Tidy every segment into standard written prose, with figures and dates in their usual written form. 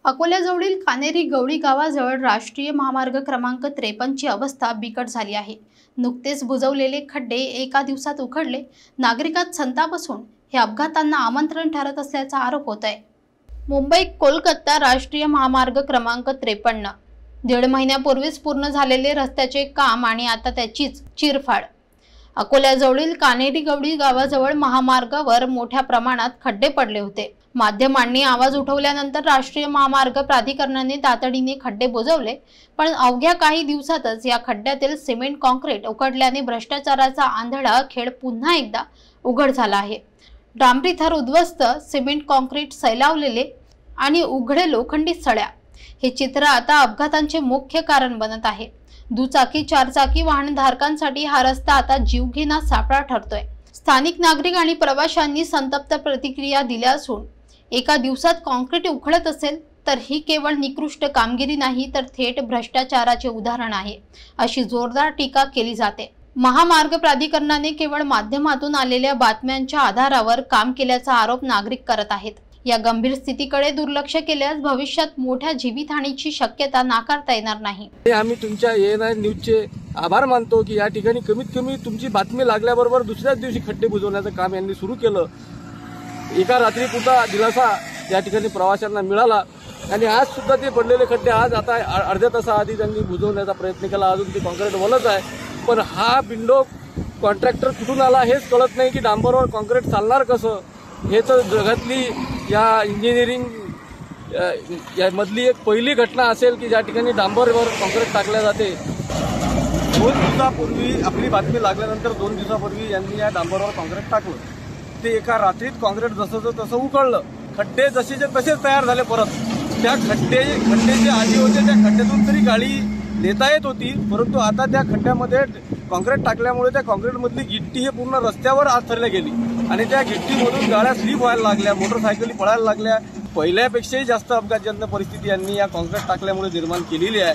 अकोल्याजवळील कानेरी गवळी गावाजवळ राष्ट्रीय महामार्ग क्रमांक 53 ची अवस्था बिकट झाली आहे। नुकतेच बुजवलेले खड्डे एका दिवसात उखडले। नागरिकांत संताप असून हे अपघातांना आमंत्रण ठरत असल्याचा आरोप होत आहे। मुंबई कोलकाता राष्ट्रीय महामार्ग क्रमांक 53 दीड महिन्यापूर्वीच पूर्ण झालेले रस्त्याचे काम आणि आता त्याचीच चिरफाड। अकोल्याजवळील कानेरी गवळी गावाजवळ महामार्गावर मोठ्या प्रमाणात खड्डे पडले होते। माध्यमांनी आवाज उठवल्यानंतर राष्ट्रीय महामार्ग प्राधिकरणाने तातडीने खड्डे बुजवले, पण अवघ्या काही दिवसातच या खड्ड्यातील सिमेंट कॉन्क्रीट उखडल्याने भ्रष्टाचाराचा आंधळा खेळ पुन्हा एकदा उघड झाला आहे। डांबरी थर उद्ध्वस्त, सिमेंट कॉन्क्रीट सैलावलेले आणि उघडे लोखंडी सळ्या हे चित्र आता अपघातांचे मुख्य कारण बनत आहे। दुचाकी चारचाकी वाहनधारकांसाठी हा रस्ता आता जीवघेणा सापळा ठरतोय। स्थानिक नागरिक आणि प्रवाशांनी संतप्त प्रतिक्रिया दिल्या असून एका दिवसात कॉन्क्रीट उखडत असेल तर ही केवळ निकृष्ट कामगिरी नाही तर थेट भ्रष्टाचाराचे उदाहरण आहे, अशी जोरदार टीका केली जाते। महामार्ग प्राधिकरणाने केवळ माध्यमातून आलेल्या बातम्यांच्या आधारावर काम केल्याचा आरोप नागरिक करत आहेत। या गंभीर स्थितीकडे दुर्लक्ष केल्यास भविष्यात मोठ्या जीवितहानीची शक्यता नाकारता येणार नाही। आम्ही तुमच्या ANI न्यूजचे आभार मानतो की या ठिकाणी कमीत कमी तुमची बातमी लागल्याबरोबर दुसऱ्याच दिवशी खड्डे बुजवण्याचं काम यांनी सुरू केलं। एका रात्रीपुरता दिलासा या ठिकाणी प्रवाशांना मिळाला आणि आज सुद्धा ते पडलेले खड्डे आज आता अर्ध्या तासाआधी त्यांनी बुजवण्याचा प्रयत्न केला। अजून ते कॉन्क्रीट वलच आहे, पण हा बिंडो कॉन्ट्रॅक्टर कुठून आला हेच कळत नाही की डांबरवर कॉन्क्रीट चालणार कसं। हे तर जगातली या इंजिनिअरिंग मधली एक पहिली घटना असेल की ज्या ठिकाणी डांबरवर कॉन्क्रीट टाकल्या जाते। 2 दिवसापूर्वी आपली बातमी लागल्यानंतर 2 दिवसापूर्वी यांनी या डांबरवर कॉन्क्रीट टाकलं। ते एका रात्रीत कॉन्क्रीट जसं तसं उकळलं। खड्डे जसेचे तसेच तयार झाले। परत त्या खड्डे जे आधी होते त्या खड्ड्यातून तरी गाडी नेता येत होती, परंतु आता त्या खड्ड्यामध्ये कॉन्क्रीट टाकल्यामुळे त्या कॉन्क्रीटमधली गिट्टी हे पूर्ण रस्त्यावर आथरल्या गेली आणि त्या गिट्टीमधून गाड्या स्लिप व्हायला लागल्या, मोटरसायकली पळायला लागल्या। पहिल्यापेक्षाही जास्त अपघातजन्य परिस्थिती यांनी या कॉन्क्रीट टाकल्यामुळे निर्माण केलेली आहे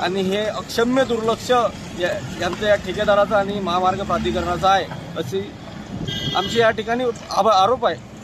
आणि हे अक्षम्य दुर्लक्ष यांचं या ठेकेदाराचं आणि महामार्ग प्राधिकरणाचं आहे, अशी आमची या ठिकाणी आरोप आहे।